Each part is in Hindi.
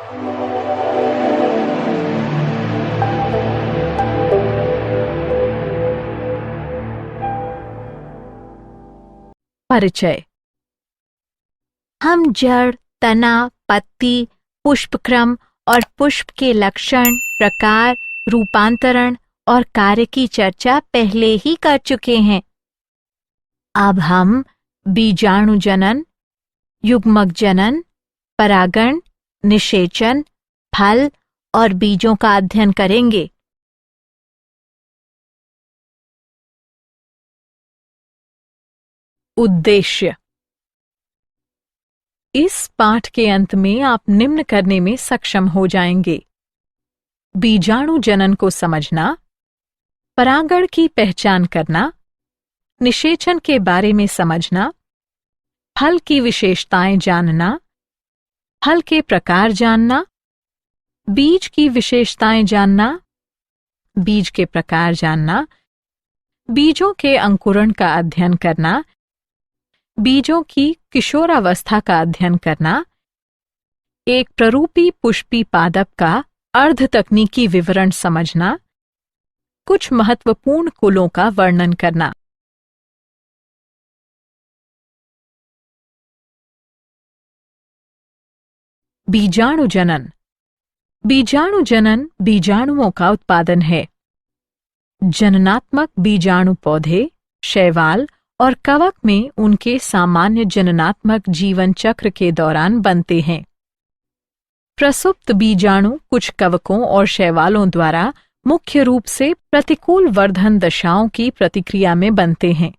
परिचय। हम जड़, तना, पत्ती, पुष्पक्रम और पुष्प के लक्षण, प्रकार, रूपांतरण और कार्य की चर्चा पहले ही कर चुके हैं। अब हम बीजाणु जनन, युग्मक जनन, परागण, निषेचन, फल और बीजों का अध्ययन करेंगे। उद्देश्य। इस पाठ के अंत में आप निम्न करने में सक्षम हो जाएंगे: बीजाणु जनन को समझना, परागण की पहचान करना, निषेचन के बारे में समझना, फल की विशेषताएं जानना, फल के प्रकार जानना, बीज की विशेषताएं जानना, बीज के प्रकार जानना, बीजों के अंकुरण का अध्ययन करना, बीजों की किशोरावस्था का अध्ययन करना, एक प्ररूपी पुष्पी पादप का अर्ध तकनीकी विवरण समझना, कुछ महत्वपूर्ण कुलों का वर्णन करना। बीजाणु जनन। बीजाणु जनन बीजाणुओं का उत्पादन है। जननात्मक बीजाणु पौधे, शैवाल और कवक में उनके सामान्य जननात्मक जीवन चक्र के दौरान बनते हैं। प्रसुप्त बीजाणु कुछ कवकों और शैवालों द्वारा मुख्य रूप से प्रतिकूल वर्धन दशाओं की प्रतिक्रिया में बनते हैं।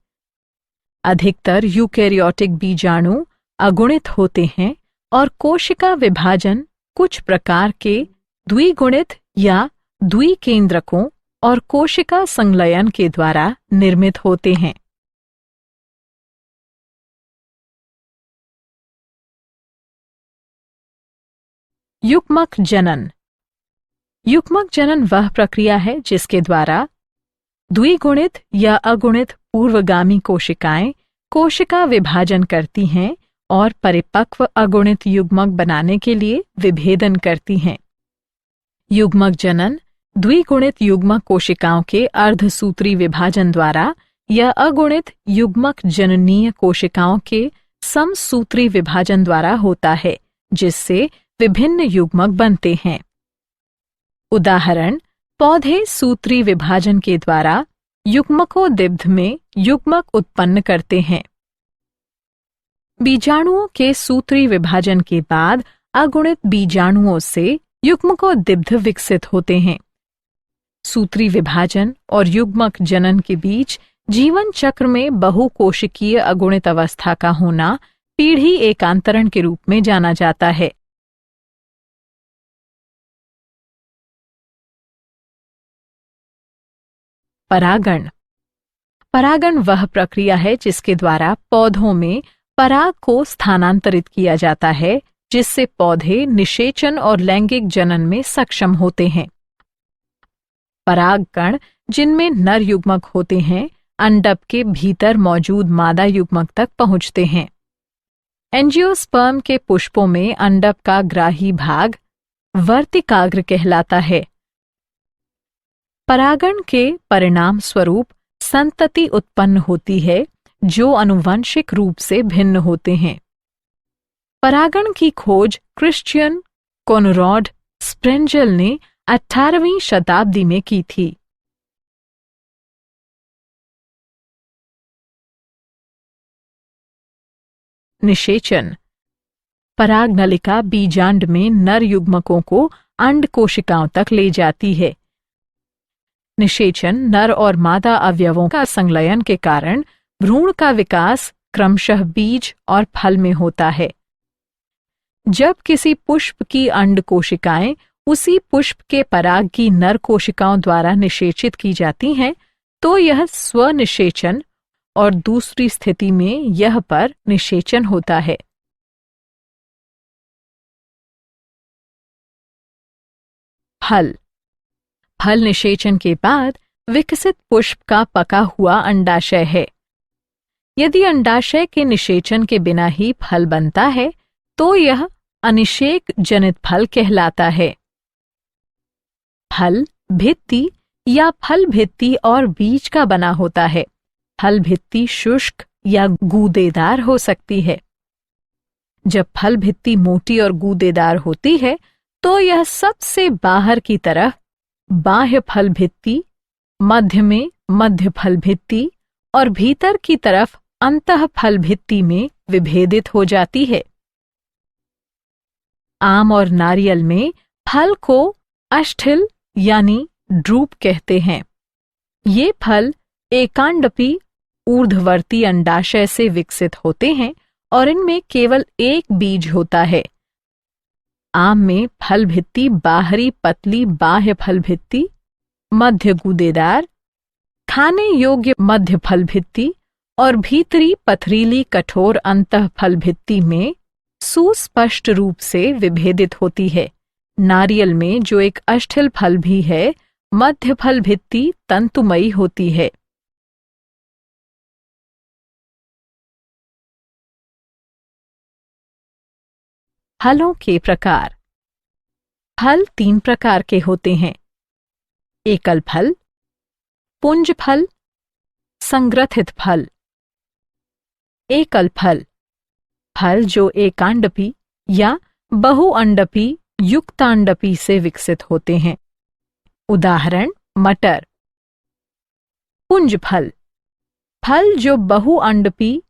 अधिकतर यूकेरियोटिक बीजाणु अगुणित होते हैं और कोशिका विभाजन कुछ प्रकार के द्विगुणित या द्विकेंद्रकों और कोशिका संलयन के द्वारा निर्मित होते हैं। युग्मक जनन। युग्मक जनन वह प्रक्रिया है जिसके द्वारा द्विगुणित या अगुणित पूर्वगामी कोशिकाएं कोशिका विभाजन करती हैं और परिपक्व अगुणित युग्मक बनाने के लिए विभेदन करती हैं। युग्मक जनन द्विगुणित युग्मक कोशिकाओं के अर्धसूत्री विभाजन द्वारा या अगुणित युग्मक जननीय कोशिकाओं के समसूत्री विभाजन द्वारा होता है, जिससे विभिन्न युग्मक बनते हैं। उदाहरण: पौधे सूत्री विभाजन के द्वारा युग्मकोद्भिद में युग्मक उत्पन्न करते हैं। बीजाणुओं के सूत्री विभाजन के बाद अगुणित बीजाणुओं से युग्मकोद्भिद विकसित होते हैं। सूत्री विभाजन और युग्मक जनन के बीच जीवन चक्र में बहुकोशिकीय अगुणित अवस्था का होना पीढ़ी एकांतरण के रूप में जाना जाता है। परागण। परागण वह प्रक्रिया है जिसके द्वारा पौधों में पराग को स्थानांतरित किया जाता है, जिससे पौधे निषेचन और लैंगिक जनन में सक्षम होते हैं। परागकण, जिनमें नर युग्मक होते हैं, अंडक के भीतर मौजूद मादा युग्मक तक पहुंचते हैं। एंजियोस्पर्म के पुष्पों में अंडक का ग्राही भाग वर्तिकाग्र कहलाता है। परागण के परिणाम स्वरूप संतति उत्पन्न होती है, जो आनुवंशिक रूप से भिन्न होते हैं। परागण की खोज क्रिश्चियन कोनराड स्प्रेंजल ने 18वीं शताब्दी में की थी। निषेचन। पराग नलिका बीजांड में नर युग्मकों को अंड कोशिकाओं तक ले जाती है। निषेचन नर और मादा अवयवों का संलयन के कारण भ्रूण का विकास क्रमशः बीज और फल में होता है। जब किसी पुष्प की अंड कोशिकाएं उसी पुष्प के पराग की नर कोशिकाओं द्वारा निषेचित की जाती हैं, तो यह स्वनिषेचन और दूसरी स्थिति में यह पर निषेचन होता है। फल। फल निषेचन के बाद विकसित पुष्प का पका हुआ अंडाशय है। यदि अंडाशय के निषेचन के बिना ही फल बनता है, तो यह अनिषेक जनित फल कहलाता है। फल भित्ति या फल भित्ति और बीज का बना होता है। फल भित्ति शुष्क या गूदेदार हो सकती है। जब फल भित्ति मोटी और गूदेदार होती है तो यह सबसे बाहर की तरफ बाह्य फल भित्ति, मध्य में मध्य फल भित्ति और भीतर की तरफ अंतः फल भित्ति में विभेदित हो जाती है। आम और नारियल में फल को अष्ठिल यानी ड्रूप कहते हैं। ये फल एकांडपी ऊर्ध्ववर्ती अंडाशय से विकसित होते हैं और इनमें केवल एक बीज होता है। आम में फल भित्ति बाहरी पतली बाह्य फल भित्ति, मध्य गूदेदार, खाने योग्य मध्य फल भित्ति और भीतरी पथरीली कठोर अंतः फल भित्ति में सुस्पष्ट रूप से विभेदित होती है। नारियल में जो एक अष्ठिल फल भी है, मध्य फल भित्ति तंतुमयी होती है। फलों के प्रकार। फल 3 प्रकार के होते हैं: एकल फल, पुंज फल, संग्रथित फल। एकल फल, फल जो एकांडपी या बहुअंडपी युक्तांडपी से विकसित होते हैं। उदाहरण मटर। पुंज फल, फल जो बहुअंडपी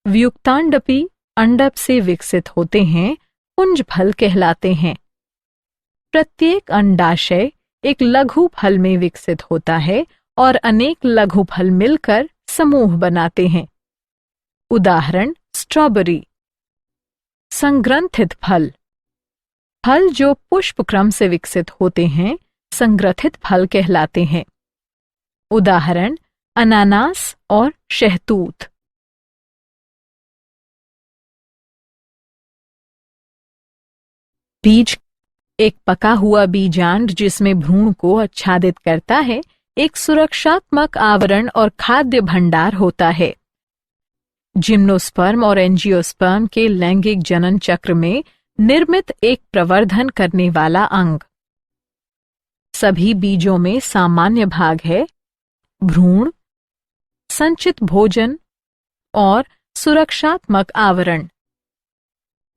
व्युक्तांडपी अंडप से विकसित होते हैं, पुंज फल कहलाते हैं। प्रत्येक अंडाशय एक लघु फल में विकसित होता है और अनेक लघु फल मिलकर समूह बनाते हैं। उदाहरण स्ट्रॉबेरी। संग्रंथित फल, फल जो पुष्पक्रम से विकसित होते हैं, संग्रथित फल कहलाते हैं। उदाहरण अनानास और शहतूत। बीज एक पका हुआ बीजांड जिसमें भ्रूण को आच्छादित करता है, एक सुरक्षात्मक आवरण और खाद्य भंडार होता है। जिम्नोस्पर्म और एंजियोस्पर्म के लैंगिक जनन चक्र में निर्मित एक प्रवर्धन करने वाला अंग। सभी बीजों में सामान्य भाग है: भ्रूण, संचित भोजन और सुरक्षात्मक आवरण।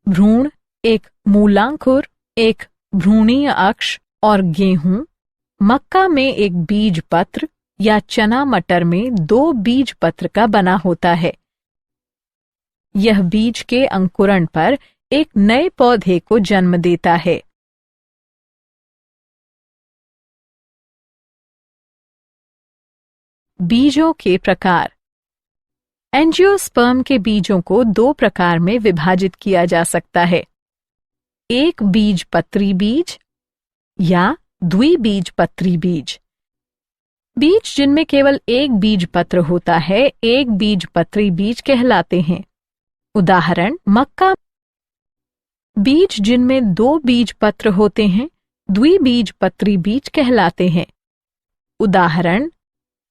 भ्रूण एक मूलांकुर, एक भ्रूणीय अक्ष और गेहूं, मक्का में एक बीज पत्र या चना मटर में 2 बीज पत्र का बना होता है। यह बीज के अंकुरण पर एक नए पौधे को जन्म देता है। बीजों के प्रकार। एंजियोस्पर्म के बीजों को 2 प्रकार में विभाजित किया जा सकता है: एक बीजपत्री बीज या द्विबीजपत्री बीज। बीज जिनमें केवल एक बीजपत्र होता है, एक बीजपत्री बीज कहलाते हैं। उदाहरण मक्का। बीज जिनमें 2 बीजपत्र होते हैं, द्विबीजपत्री बीज कहलाते हैं। उदाहरण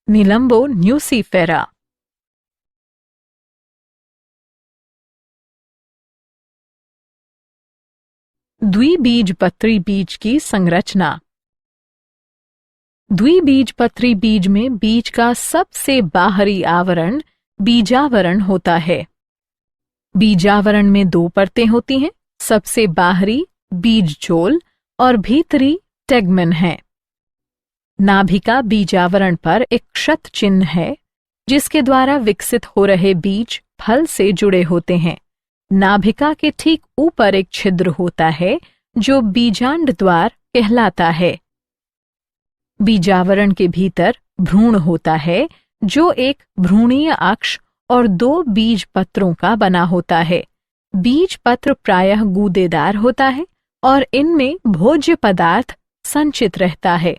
निलंबो न्यूसीफेरा। द्विबीजपत्री बीज की संरचना। द्विबीजपत्री बीज में बीज का सबसे बाहरी आवरण बीजावरण होता है। बीजावरण में 2 परतें होती हैं, सबसे बाहरी बीजचोल और भीतरी टेगमेन है। नाभिका बीजावरण पर एक क्षत चिन्ह है जिसके द्वारा विकसित हो रहे बीज फल से जुड़े होते हैं। नाभिका के ठीक ऊपर एक छिद्र होता है जो बीजांड द्वार कहलाता है। बीजावरण के भीतर भ्रूण होता है जो एक भ्रूणीय अक्ष और 2 बीज पत्रों का बना होता है। बीज पत्र प्रायः गूदेदार होता है और इनमें भोज्य पदार्थ संचित रहता है।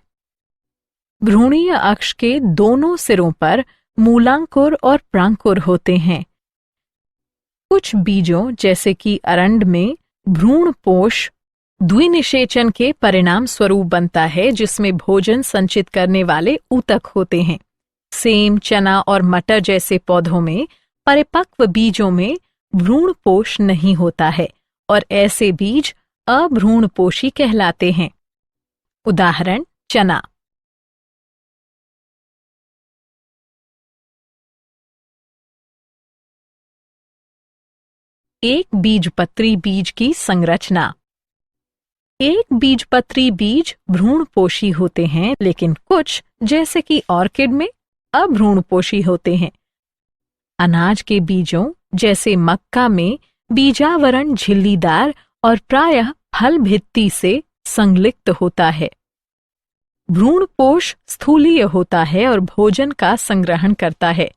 भ्रूणीय अक्ष के दोनों सिरों पर मूलांकुर और प्रांकुर होते हैं। कुछ बीजों जैसे कि अरंड में भ्रूणपोष द्विनिषेचन के परिणाम स्वरूप बनता है जिसमें भोजन संचित करने वाले ऊतक होते हैं। सेम, चना और मटर जैसे पौधों में परिपक्व बीजों में भ्रूणपोष नहीं होता है और ऐसे बीज अभ्रूणपोषी कहलाते हैं। उदाहरण चना। एक बीजपत्री बीज की संरचना। एक बीजपत्री बीज भ्रूणपोषी होते हैं, लेकिन कुछ जैसे कि ऑर्किड में अभ्रूणपोषी होते हैं। अनाज के बीजों जैसे मक्का में बीजावरण झिल्लीदार और प्रायः फल भित्ति से संलिप्त होता है। भ्रूणपोष स्थूलीय होता है और भोजन का संग्रहण करता है।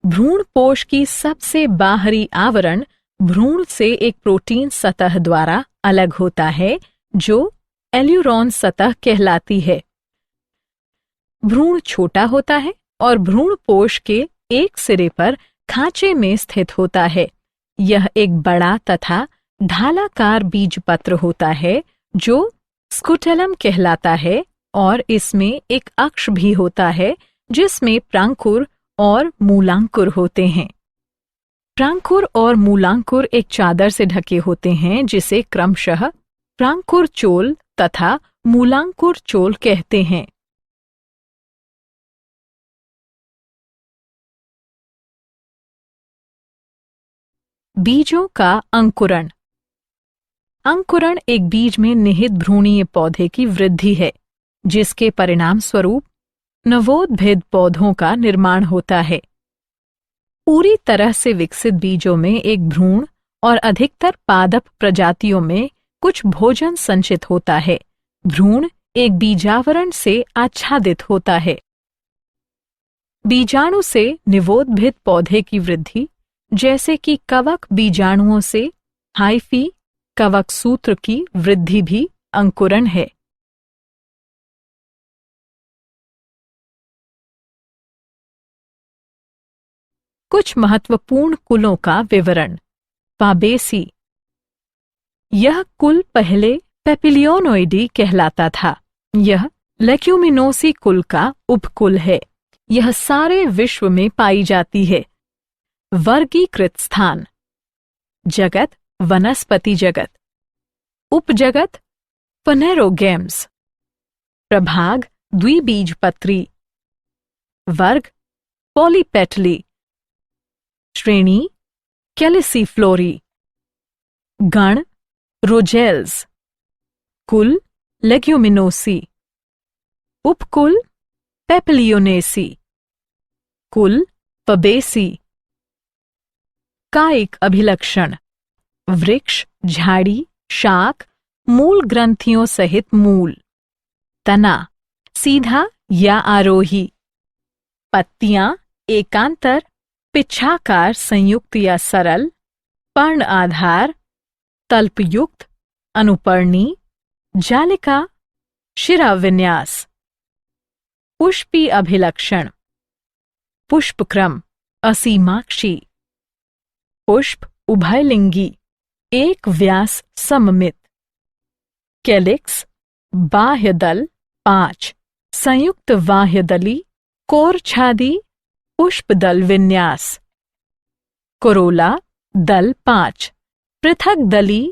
भ्रूणपोष की सबसे बाहरी आवरण भ्रूण से एक प्रोटीन सतह द्वारा अलग होता है, जो एल्यूरोन सतह कहलाती है। भ्रूण छोटा होता है और भ्रूणपोष के एक सिरे पर खांचे में स्थित होता है। यह एक बड़ा तथा ढालाकार बीजपत्र होता है, जो स्कुटेलम कहलाता है, और इसमें एक अक्ष भी होता है जिसमें प्रांकुर और मूलांकुर होते हैं। प्रांकुर और मूलांकुर एक चादर से ढके होते हैं, जिसे क्रमशः प्रांकुर चोल तथा मूलांकुर चोल कहते हैं। बीजों का अंकुरण। अंकुरण एक बीज में निहित भ्रूणीय पौधे की वृद्धि है, जिसके परिणाम स्वरूप नवोद्भिद पौधों का निर्माण होता है। पूरी तरह से विकसित बीजों में एक भ्रूण और अधिकतर पादप प्रजातियों में कुछ भोजन संचित होता है। भ्रूण एक बीजावरण से आच्छादित होता है। बीजाणु से निवोद्भिद पौधे की वृद्धि, जैसे कि कवक बीजाणुओं से हाइफी कवक सूत्र की वृद्धि भी अंकुरण है। कुछ महत्वपूर्ण कुलों का विवरण। फाबेसी। यह कुल पहले पेपिलियोनोइडी कहलाता था। यह लेग्यूमिनोसी कुल का उपकुल है। यह सारे विश्व में पाई जाती है। वर्गीकृत स्थान। जगत वनस्पति जगत। उपजगत फनेरोगेम्स। प्रभाग द्विबीजपत्री। वर्ग पॉलीपेटली। श्रेणी कैलिसिफ्लोरी। गण रोजेल्स। कुल लेग्यूमिनोसी। उपकुल पेपिलियोनेसी। कुल फबेसी। कायिक अभिलक्षण। वृक्ष, झाड़ी, शाख, मूल ग्रंथियों सहित मूल। तना सीधा या आरोही। पत्तियां एकांतर, पिच्छाकार संयुक्त या सरल, पर्ण आधार, तल्पयुक्त, अनुपर्णी, जालिका, शिराविन्यास। पुष्पी अभिलक्षण। पुष्पक्रम असीमाक्षी। पुष्प उभयलिंगी, एक व्यास सममित। कैलिक्स बाह्य दल 5, संयुक्त बाह्यदली, कोरछादी, पुष्पदल विन्यास। कोरोला दल 5, पृथक दली,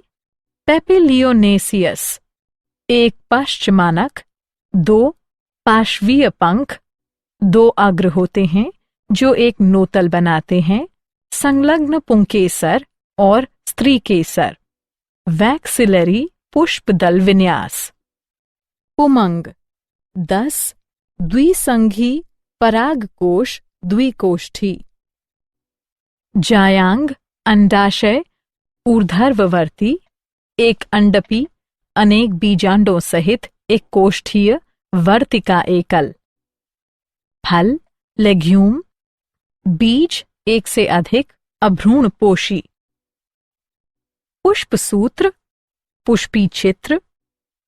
पेपिलियोनेसियस। एक पश्चमानक, 2 पार्श्वीय पंख, 2 अग्र होते हैं जो एक नोतल बनाते हैं, संलग्न पुंकेसर और स्त्रीकेसर। वैक्सिलरी पुष्पदल विन्यास। उमंग 10 द्विसंघी परागकोश द्विकोष्ठी। जायांग अंडाशय ऊर्ध्ववर्ती, एक अंडपी, अनेक बीजांडों सहित एक कोष्ठीय वर्तिका एकल। फल लेग्यूम। बीज एक से अधिक अभ्रूणपोषी। पुष्पसूत्र, पुष्पी चित्र।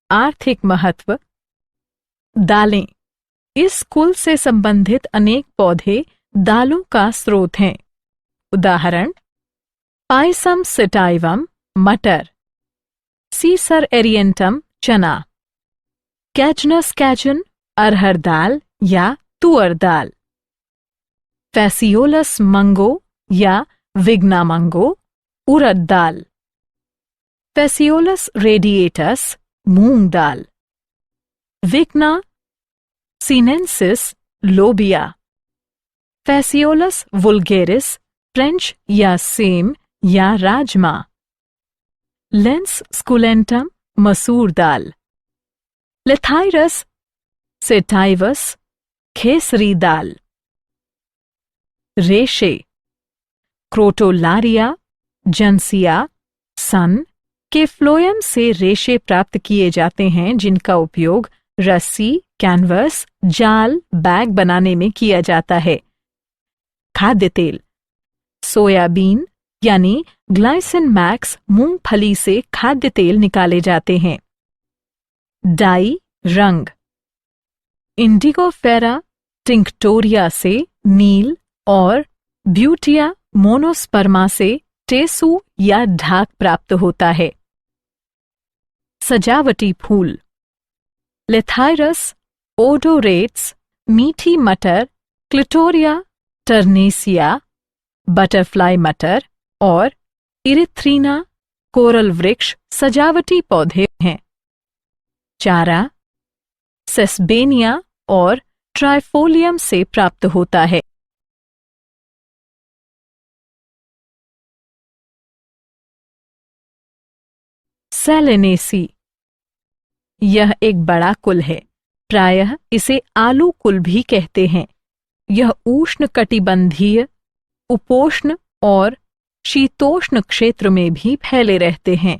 आर्थिक महत्व। दालें। इस कुल से संबंधित अनेक पौधे दालों का स्रोत हैं। उदाहरण पायसम सिटाइवम मटर, सीसर एरिएंटम चना, कैचनस कैचन अरहर दाल या तुअर दाल, फैसियोलस मंगो या विग्ना मंगो उड़द दाल। फेसियोलस रेडिएटस मूंग दाल, विग्ना सीनेंसिस लोबिया, फेसियोलस वुल्गेरिस फ्रेंच या सेम या राजमा, लेंस स्कुलेंटम मसूर दाल, लेथाइरस सेटाइवस खेसरी दाल, रेशे क्रोटोलारिया जंसिया सन के फ्लोएम से रेशे प्राप्त किए जाते हैं जिनका उपयोग रस्सी, कैनवस, जाल, बैग बनाने में किया जाता है। खाद्य तेल सोयाबीन यानी ग्लाइसिन मैक्स मूंगफली से खाद्य तेल निकाले जाते हैं। डाई रंग इंडिगोफेरा टिंक्टोरिया से नील और ब्यूटिया मोनोस्पर्मा से टेसू या ढाक प्राप्त होता है। सजावटी फूल लेथाइरस ओडोरेट्स, मीठी मटर, क्लिटोरिया टर्नेसिया, बटरफ्लाई मटर और इरिथ्रीना कोरल वृक्ष सजावटी पौधे हैं। चारा सेस्बेनिया और ट्राइफोलियम से प्राप्त होता है। सेलेनेसी यह एक बड़ा कुल है, प्रायः इसे आलू कुल भी कहते हैं। यह उष्णकटिबंधीय, उपोष्ण और शीतोष्ण क्षेत्र में भी फैले रहते हैं।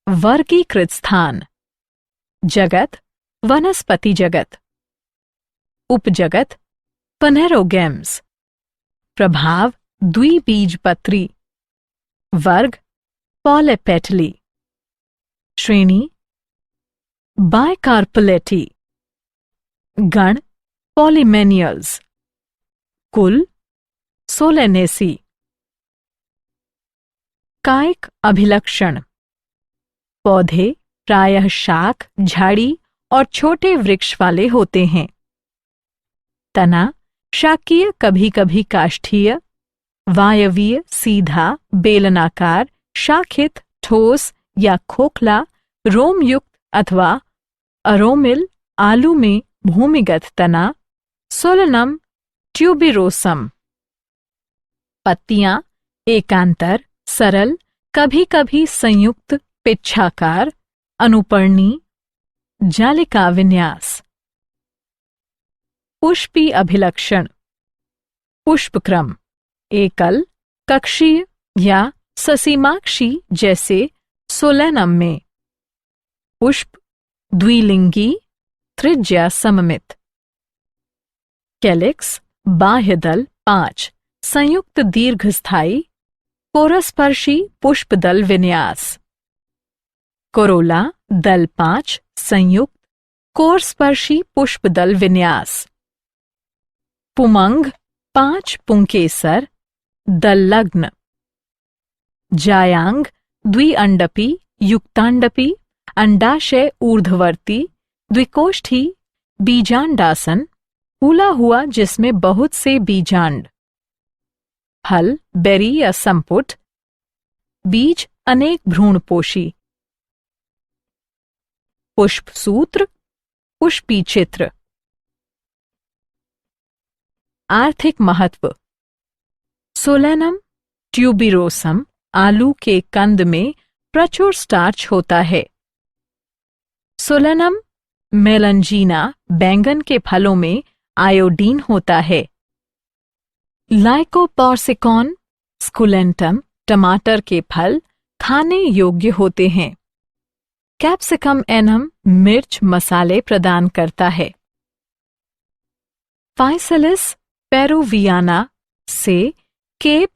वर्गीकृत स्थान जगत वनस्पति जगत, उपजगत पनेरोगेम्स, प्रभाव द्विबीजपत्री, वर्ग पॉलीपेटली, श्रेणी बाइकार्पलेटी, गण पॉलीमेनियल्स, कुल सोलेनेसी। कायिक अभिलक्षण पौधे प्रायः शाख, झाड़ी और छोटे वृक्ष वाले होते हैं। तना शाकीय, कभी कभी काष्ठीय, वायवीय, सीधा, बेलनाकार, शाखित, ठोस या खोखला, रोमयुक्त अथवा अरोमिल, आलू में भूमिगत तना, सोलनम ट्यूबिरोसम। पत्तियां एकांतर, सरल, कभी कभी संयुक्त, पिच्छाकार, अनुपर्णी, जालिका विन्यास। पुष्पी अभिलक्षण पुष्पक्रम एकल, कक्षीय या ससीमाक्षी जैसे सोलेनम में। पुष्प द्विलिंगी, त्रिज्या सममित। कैलिक्स बाह्य दल 5, संयुक्त दीर्घस्थायी, कोरस्पर्शी पुष्पदल विन्यास। कोरोला दल 5, संयुक्त, कोरस्पर्शी पुष्पदल विन्यास। पुमंग 5 पुंकेसर, दल्लग्न। जायांग द्विअंडपी, युक्तांडपी, अंडाशय ऊर्ध्ववर्ती, द्विकोष्ठी, बीजांडासन, फूला हुआ जिसमें बहुत से बीजांड। फल बेरी या संपुट, बीज अनेक भ्रूणपोषी। पुष्पसूत्र पुष्पी चित्र। आर्थिक महत्व सोलेनम ट्यूबिरोसम आलू के कंद में प्रचुर स्टार्च होता है। सोलेनम मेलंजीना बैंगन के फलों में आयोडीन होता है। लाइकोपोर्सिकॉन स्कुलेंटम टमाटर के फल खाने योग्य होते हैं। कैप्सिकम एनम मिर्च मसाले प्रदान करता है। फाइसलिस पेरुवियाना से केप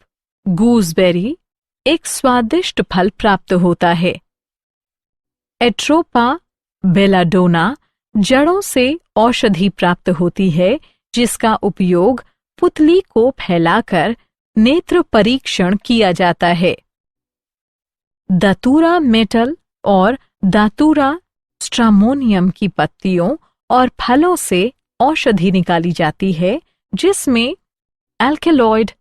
गूसबेरी एक स्वादिष्ट फल प्राप्त होता है। एट्रोपा बेलाडोना जड़ों से औषधि प्राप्त होती है जिसका उपयोग पुतली को फैलाकर नेत्र परीक्षण किया जाता है। दातूरा मेटल और दातूरा स्ट्रामोनियम की पत्तियों और फलों से औषधि निकाली जाती है जिसमें एल्केलॉइड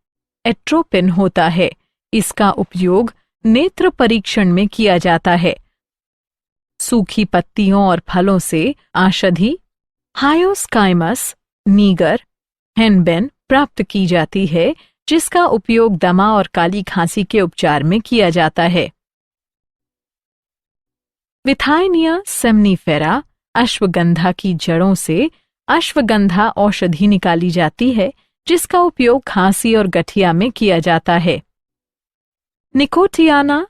एट्रोपिन होता है। इसका उपयोग नेत्र परीक्षण में किया जाता है। सूखी पत्तियों और फलों से औषधि हायोस्काइमस नीगर हेनबेन प्राप्त की जाती है, जिसका उपयोग दमा और काली खांसी के उपचार में किया जाता है। विथाइनिया सेमनीफेरा अश्वगंधा की जड़ों से अश्वगंधा औषधि निकाली जाती है, जिसका उपयोग खांसी और गठिया में किया जाता है। निकोटियाना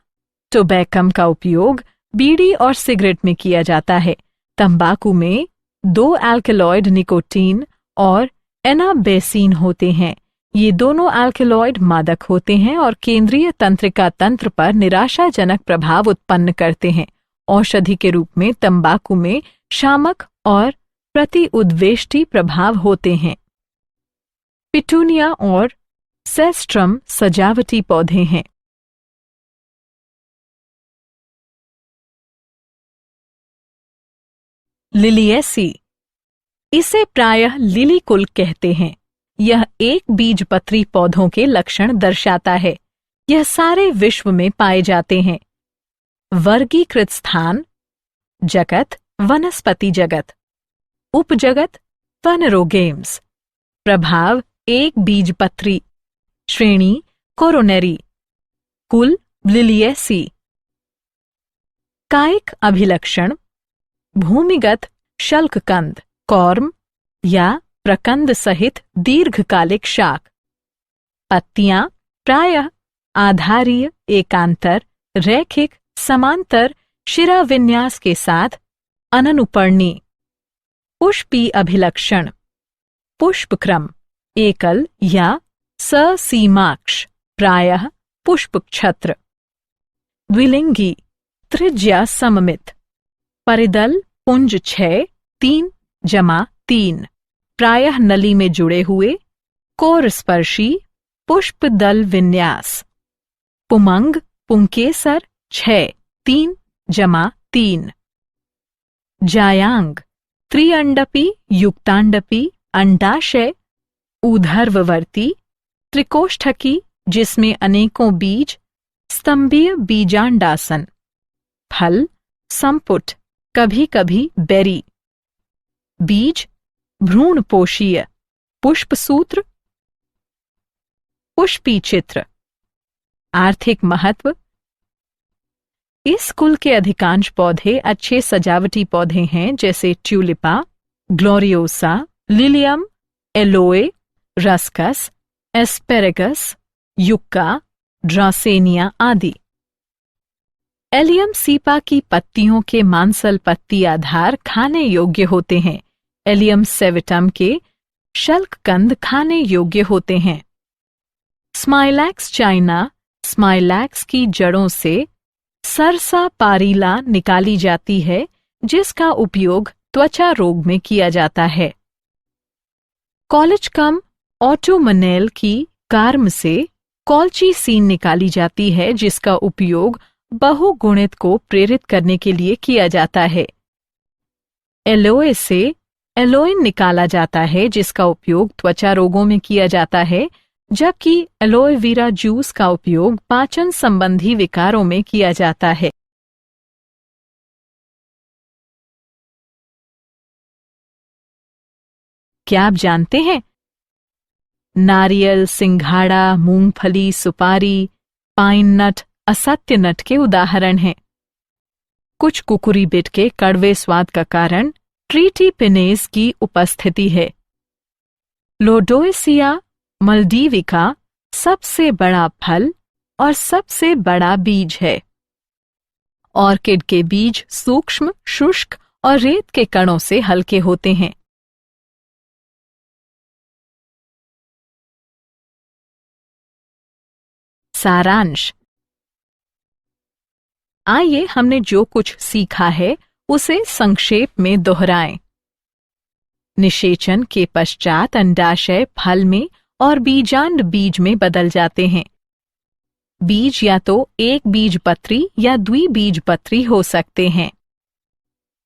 टोबैकम का उपयोग बीड़ी और सिगरेट में किया जाता है। तंबाकू में 2 एल्कलॉइड निकोटीन और एनाबेसिन होते हैं। ये दोनों एल्कलॉइड मादक होते हैं और केंद्रीय तंत्रिका तंत्र पर निराशाजनक प्रभाव उत्पन्न करते हैं। औषधि के रूप में तंबाकू में शामक और प्रतिउद्वेष्टि प्रभाव होते हैं। पिटूनिया और सेस्ट्रम सजावटी पौधे हैं। लिलिएसी, इसे प्रायः लिली कुल कहते हैं। यह एक बीजपत्री पौधों के लक्षण दर्शाता है। यह सारे विश्व में पाए जाते हैं। वर्गीकृत स्थान जगत वनस्पति जगत, उपजगत फनरोगेम्स, प्रभाव एक बीजपत्री, श्रेणी कोरोनेरी, कुल लिलिएसी। कायिक अभिलक्षण भूमिगत शल्ककंद कॉर्म या प्रकंद सहित दीर्घकालिक शाक। पत्तियां प्रायः आधारीय एकांतर रैखिक समांतर शिराविन्यास के साथ अननुपर्णी। पुष्पी अभिलक्षण पुष्पक्रम एकल या ससीमाक्ष, प्रायः पुष्पक्षत्र। द्विलिंगी त्रिज्या सममित, परिदल पुंज 6 3 प्रायः नली में जुड़े हुए कोरस्पर्शी पुष्पदल विन्यास। पुमंग पुंकेसर 6 3 जायांग त्रिअंडपी युक्तांडपी अंडाशय ऊर्ध्ववर्ती त्रिकोष्ठकी, जिसमें अनेकों बीज, स्तंभीय बीजांडासन। फल संपुट, कभी कभी बेरी। बीज भ्रूणपोषीय। पुष्पसूत्र पुष्पी चित्र। आर्थिक महत्व इस कुल के अधिकांश पौधे अच्छे सजावटी पौधे हैं, जैसे Tulipa, Gloriosa, Lilium, Aloe, Ruscus, Asparagus, Yucca, Dracaena आदि। एलियम सीपा की पत्तियों के मांसल पत्ती आधार खाने योग्य होते हैं। एलियम सेविटम के शल्ककंद खाने योग्य होते हैं। स्माइलैक्स चाइना स्माइलैक्स की जड़ों से सरसा पारीला निकाली जाती है, जिसका उपयोग त्वचा रोग में किया जाता है। कॉलेजकम ऑटोमनेल की कार्म से कॉल्चीसीन निकाली जाती है, जिसका उपयोग बहुगुणित को प्रेरित करने के लिए किया जाता है। एलोए से एलोइन निकाला जाता है, जिसका उपयोग त्वचा रोगों में किया जाता है, जबकि एलोए वीरा जूस का उपयोग पाचन संबंधी विकारों में किया जाता है। क्या आप जानते हैं? नारियल, सिंघाड़ा, मूंगफली, सुपारी, पाइन नट असत्य नट के उदाहरण हैं। कुछ कुकुरीबिट के कड़वे स्वाद का कारण ट्रीटीपिनेज की उपस्थिति है। लोडोएसिया मल्डीविका सबसे बड़ा फल और सबसे बड़ा बीज है। ऑर्किड के बीज सूक्ष्म, शुष्क और रेत के कणों से हल्के होते हैं। सारांश। आइए हमने जो कुछ सीखा है उसे संक्षेप में दोहराएं। निषेचन के पश्चात अंडाशय फल में और बीजांड बीज में बदल जाते हैं। बीज या तो एक बीजपत्री या द्विबीजपत्री हो सकते हैं।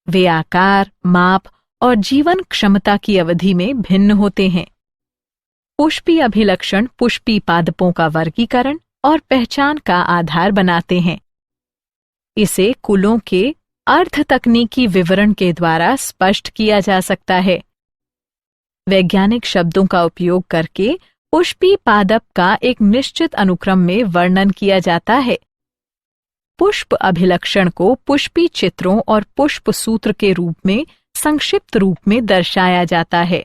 वे आकार, माप और जीवन क्षमता की अवधि में भिन्न होते हैं। पुष्पी अभिलक्षण पुष्पी पादपों का वर्गीकरण और पहचान का आधार बनाते हैं। इसे कुलों के अर्थ तकनीकी विवरण के द्वारा स्पष्ट किया जा सकता है। वैज्ञानिक शब्दों का उपयोग करके पुष्पी पादप का एक निश्चित अनुक्रम में वर्णन किया जाता है। पुष्प अभिलक्षण को पुष्पी चित्रों और पुष्प सूत्र के रूप में संक्षिप्त रूप में दर्शाया जाता है।